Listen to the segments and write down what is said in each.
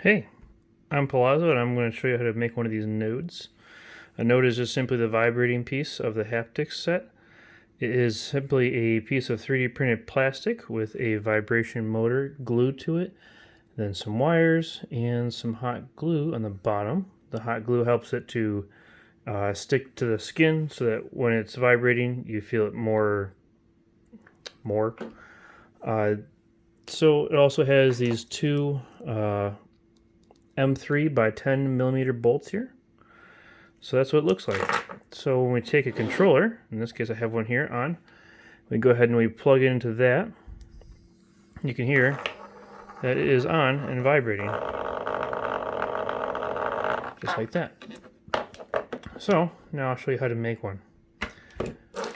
Hey, I'm Palazzo and I'm going to show you how to make one of these nodes. A node is just simply the vibrating piece of the haptics set. It is simply a piece of 3D printed plastic with a vibration motor glued to it, then some wires and some hot glue on the bottom. The hot glue helps it to stick to the skin so that when it's vibrating you feel it more. So it also has these two M3 by 10 millimeter bolts here. So that's what it looks like. So when we take a controller, in this case I have one here on, we go ahead and we plug it into that. You can hear that it is on and vibrating. Just like that. So now I'll show you how to make one.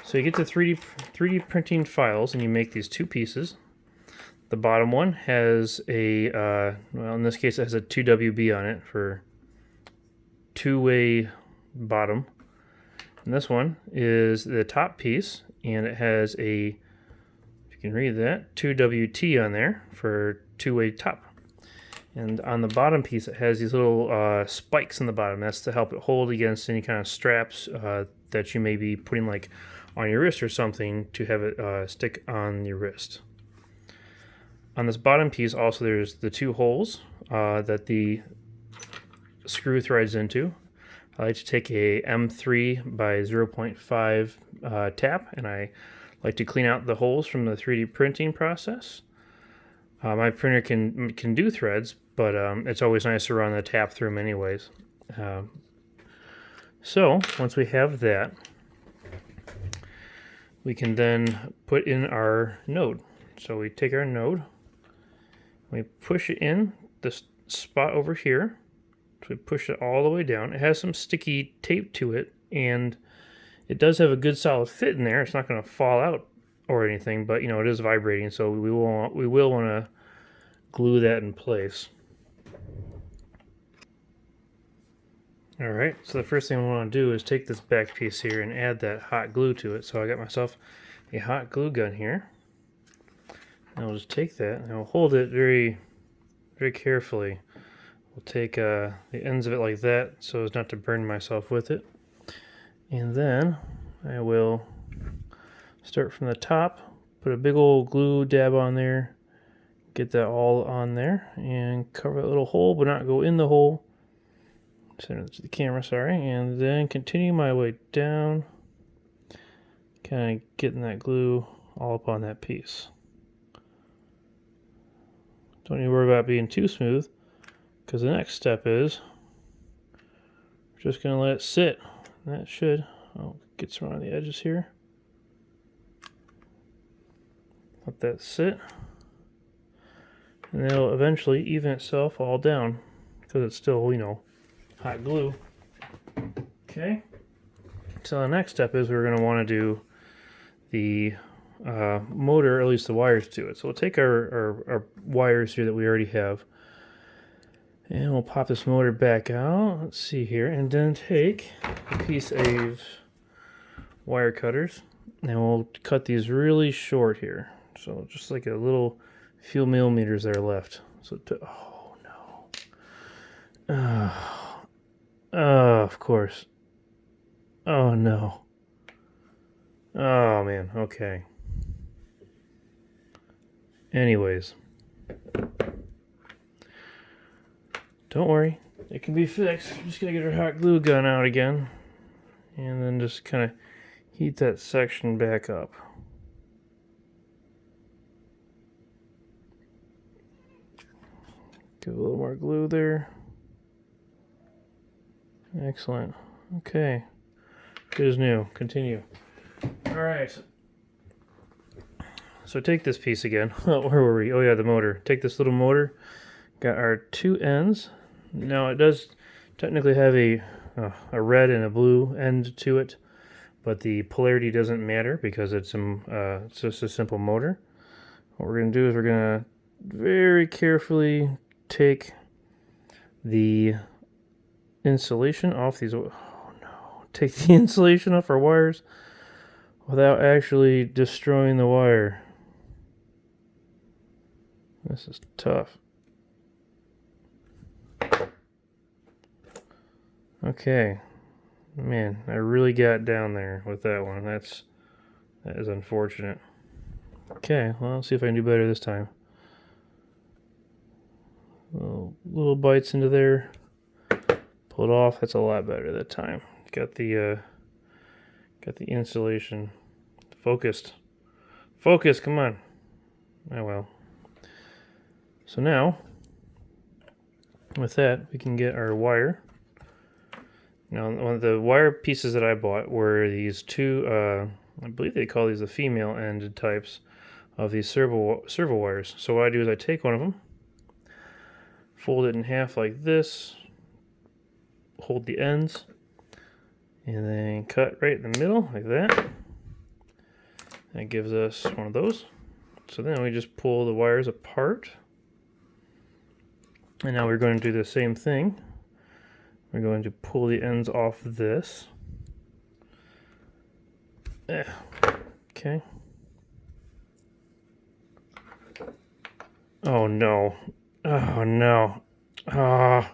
So you get the 3D printing files and you make these two pieces. The bottom one has a, well in this case it has a 2WB on it for two-way bottom. And this one is the top piece and it has a, if you can read that, 2WT on there for two-way top. And on the bottom piece it has these little spikes in the bottom. That's to help it hold against any kind of straps that you may be putting like on your wrist or something to have it stick on your wrist. On this bottom piece also there's the two holes that the screw threads into. I like to take a M3 by 0.5 tap and I like to clean out the holes from the 3D printing process. My printer can do threads, but it's always nice to run the tap through them anyways. So once we have that, we can then put in our node. So we take our node, we push it in this spot over here. So we push it all the way down. It has some sticky tape to it, and it does have a good solid fit in there. It's not going to fall out or anything, but you know it is vibrating, so we will want to glue that in place. All right. So the first thing we want to do is take this back piece here and add that hot glue to it. So I got myself a hot glue gun here. And I'll just take that and I'll hold it very, very carefully. We'll take the ends of it like that so as not to burn myself with it. And then I will start from the top, put a big old glue dab on there, get that all on there, and cover that little hole but not go in the hole. Send it to the camera, sorry. And then continue my way down, kind of getting that glue all up on that piece. Don't need to worry about being too smooth, because the next step is we're just going to let it sit. That should get some around the edges here. Let that sit. And it'll eventually even itself all down, because it's still, you know, hot glue. Okay. So the next step is we're going to want to do the motor, or at least the wires to it. So we'll take our wires here that we already have, and we'll pop this motor back out. Let's see here, and then take a piece of wire cutters, and we'll cut these really short here. So just like a little few millimeters that are left. So oh no. Of course. Oh no. Oh man, okay. Anyways. Don't worry, it can be fixed. I'm just gonna get our hot glue gun out again. And then just kind of heat that section back up. Give a little more glue there. Excellent. Okay. Good as new. Continue. Alright. So take this piece again. Where were we? Oh yeah, the motor. Take this little motor. Got our two ends. Now it does technically have a red and a blue end to it, but the polarity doesn't matter because it's just a simple motor. What we're going to do is we're going to very carefully take the insulation off these. Oh no! Take the insulation off our wires without actually destroying the wire. This is tough. Okay. Man, I really got down there with that one. That is unfortunate. Okay, well, let's see if I can do better this time. Little bites into there. Pull it off. That's a lot better that time. Got the insulation focused. Focus, come on. Oh well. So now, with that, we can get our wire. Now, one of the wire pieces that I bought were these two, I believe they call these the female-ended types of these servo wires. So what I do is I take one of them, fold it in half like this, hold the ends, and then cut right in the middle like that. That gives us one of those. So then we just pull the wires apart. And now we're going to do the same thing. We're going to pull the ends off this. Okay. Oh no. Oh no. Ah.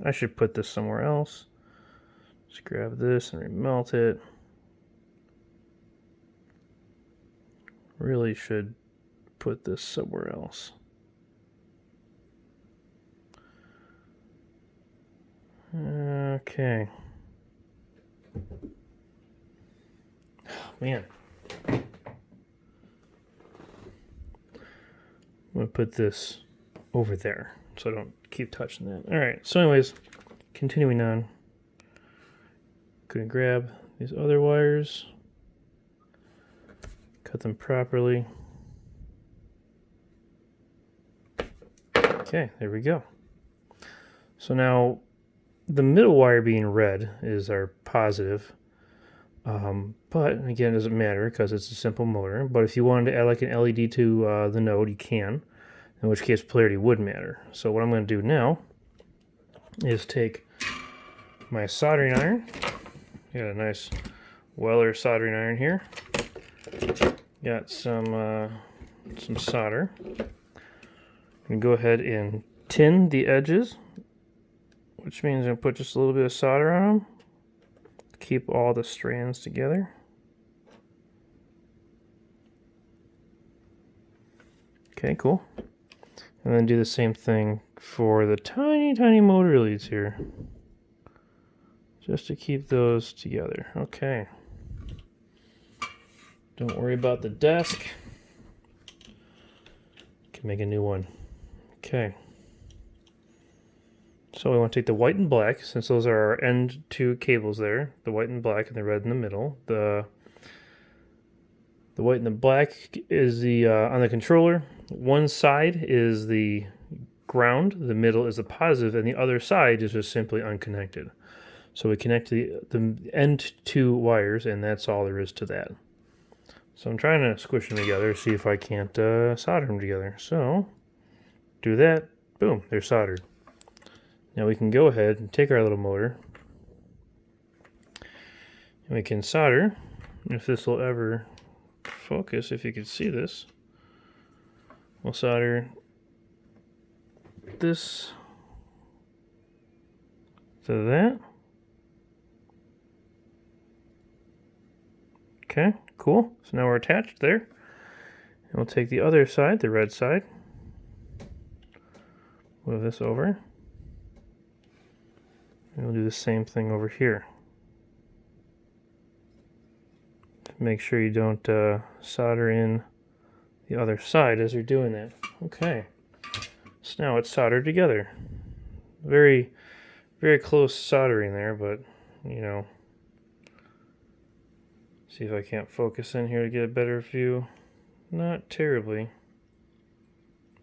I should put this somewhere else. Just grab this and remelt it. Really should put this somewhere else. Okay. Oh, man. I'm going to put this over there so I don't keep touching that. Alright, so anyways, continuing on. Gonna grab these other wires, cut them properly. Okay, there we go. So now the middle wire being red is our positive, but again, it doesn't matter because it's a simple motor. But if you wanted to add like an LED to the node, you can, in which case polarity would matter. So what I'm going to do now is take my soldering iron. Got a nice Weller soldering iron here. Got some solder. I'm going to go ahead and tin the edges, which means I'm going to put just a little bit of solder on them. Keep all the strands together. Okay, cool. And then do the same thing for the tiny, tiny motor leads here. Just to keep those together. Okay. Don't worry about the desk. Can make a new one. Okay. So we want to take the white and black, since those are our end two cables there. The white and black and the red in the middle. The white and the black is the on the controller. One side is the ground, the middle is the positive, and the other side is just simply unconnected. So we connect the end two wires, and that's all there is to that. So I'm trying to squish them together, see if I can't solder them together. So do that, boom, they're soldered. Now we can go ahead and take our little motor, and we can solder. If this will ever focus, if you can see this, we'll solder this to that. Okay, cool. So now we're attached there. And we'll take the other side, the red side, move this over, and we'll do the same thing over here. Make sure you don't solder in the other side as you're doing that. Okay, so now it's soldered together. Very, very close soldering there, but you know, see if I can't focus in here to get a better view. Not terribly.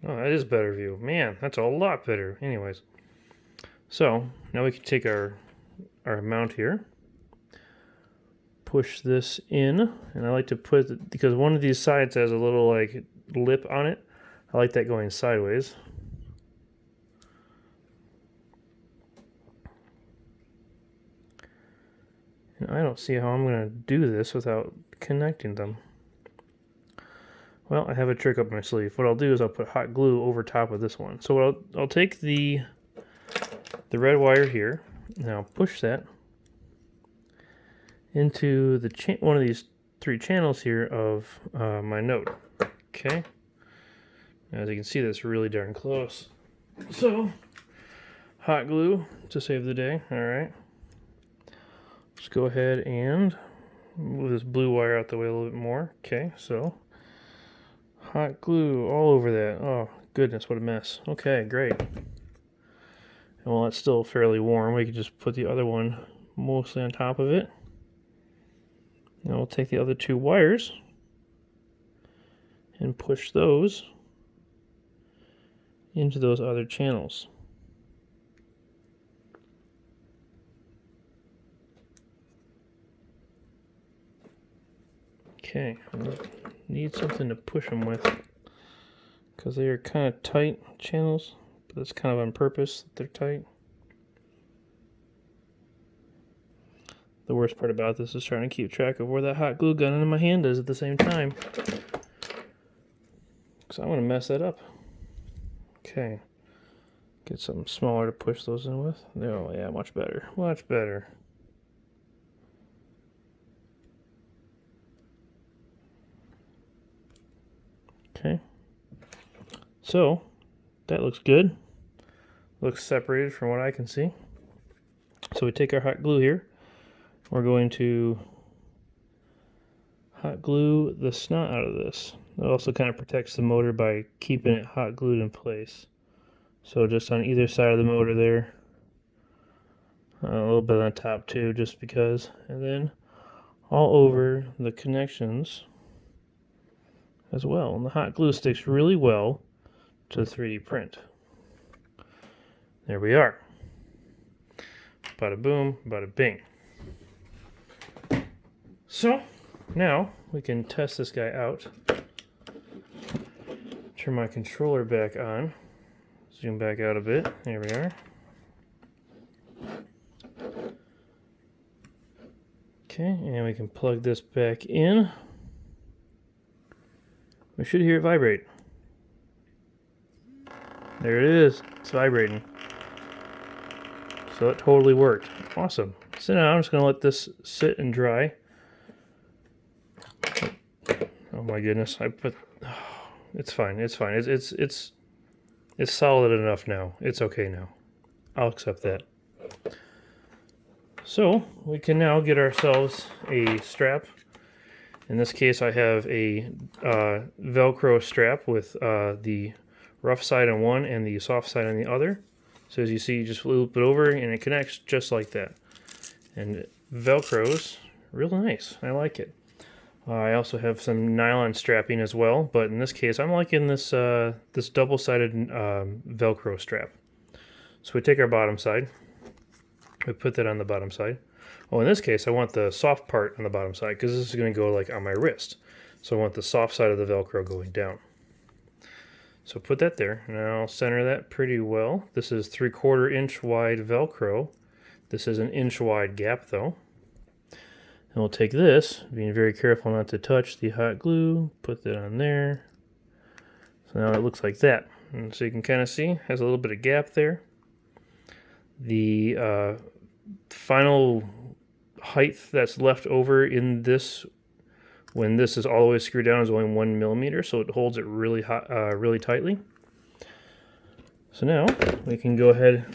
Oh, that is a better view. Man, that's a lot better. Anyways, so now we can take our mount here, push this in, and I like to put, because one of these sides has a little like lip on it, I like that going sideways. And I don't see how I'm going to do this without connecting them. Well, I have a trick up my sleeve. What I'll do is I'll put hot glue over top of this one. So I'll take the the red wire here. Now push that into the one of these 3 channels here of my node. Okay. As you can see, that's really darn close. So, hot glue to save the day. All right. Let's go ahead and move this blue wire out the way a little bit more. Okay, so hot glue all over that. Oh, goodness, what a mess. Okay, great. And while it's still fairly warm, we can just put the other one mostly on top of it. Now we'll take the other 2 wires and push those into those other channels. Okay, I need something to push them with because they are kind of tight channels, but that's kind of on purpose that they're tight. The worst part about this is trying to keep track of where that hot glue gun in my hand is at the same time, because I want to mess that up. Okay, get something smaller to push those in with. Oh yeah, much better, much better. Okay, so that looks good. Looks separated from what I can see. So we take our hot glue here. We're going to hot glue the snot out of this. It also kind of protects the motor by keeping it hot glued in place. So just on either side of the motor there. A little bit on top too, just because. And then all over the connections as well. And the hot glue sticks really well to the 3D print. There we are. Bada boom, bada bing. So now we can test this guy out. Turn my controller back on. Zoom back out a bit. There we are. Okay, and we can plug this back in. We should hear it vibrate. There it is. It's vibrating. So it totally worked. Awesome. So now I'm just going to let this sit and dry. Oh my goodness! It's fine. It's fine. It's solid enough now. It's okay now. I'll accept that. So we can now get ourselves a strap. In this case, I have a Velcro strap with the rough side on one and the soft side on the other. So as you see, you just loop it over and it connects just like that. And Velcro's real nice. I like it. I also have some nylon strapping as well, but in this case, I'm liking this this double-sided Velcro strap. So we take our bottom side, we put that on the bottom side. Oh, in this case, I want the soft part on the bottom side because this is going to go like on my wrist. So I want the soft side of the Velcro going down. So put that there, and I'll center that pretty well. This is 3/4 inch wide Velcro. This is an inch wide gap though. And we'll take this, being very careful not to touch the hot glue, put that on there. So now it looks like that. And so you can kind of see, has a little bit of gap there. The final height that's left over in this, when this is all the way screwed down, is only 1 millimeter, so it holds it really hot, really tightly. So now we can go ahead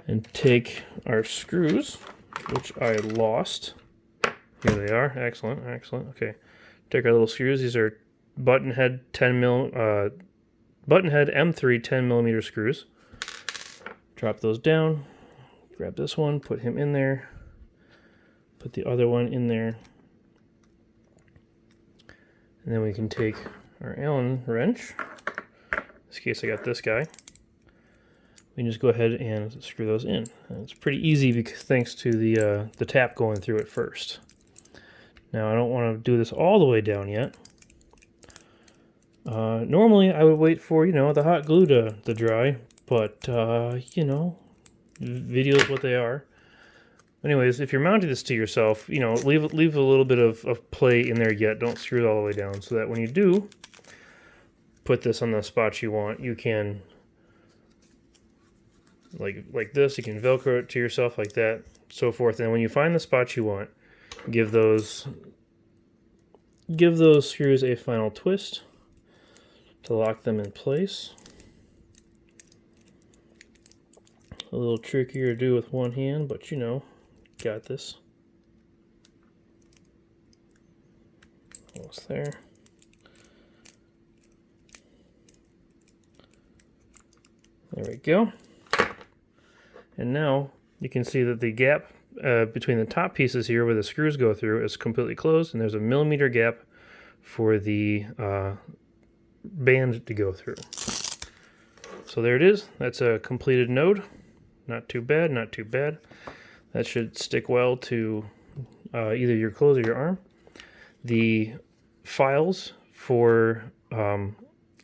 and take our screws, which I lost. Here they are. Excellent, excellent. Okay, take our little screws. These are button head M3 10 millimeter screws. Drop those down. Grab this one, put him in there. Put the other one in there. And then we can take our Allen wrench. In this case, I got this guy. We can just go ahead and screw those in. And it's pretty easy because thanks to the tap going through it first. Now I don't want to do this all the way down yet. Normally I would wait for the hot glue to dry, but videos what they are. Anyways, if you're mounting this to yourself, leave a little bit of play in there yet. Don't screw it all the way down, so that when you do put this on the spots you want, you can like this. You can Velcro it to yourself like that, so forth. And when you find the spots you want, give those screws a final twist to lock them in place. A little trickier to do with one hand, but you know, got this. Almost there. There we go. And now you can see that the gap between the top pieces here where the screws go through is completely closed, and there's a millimeter gap for the band to go through. So there it is. That's a completed node. Not too bad, not too bad. That should stick well to either your clothes or your arm. The files for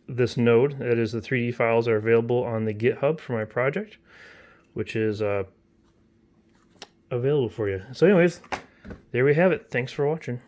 this node, that is the 3D files, are available on the GitHub for my project, which is available for you. So anyways, there we have it. Thanks for watching.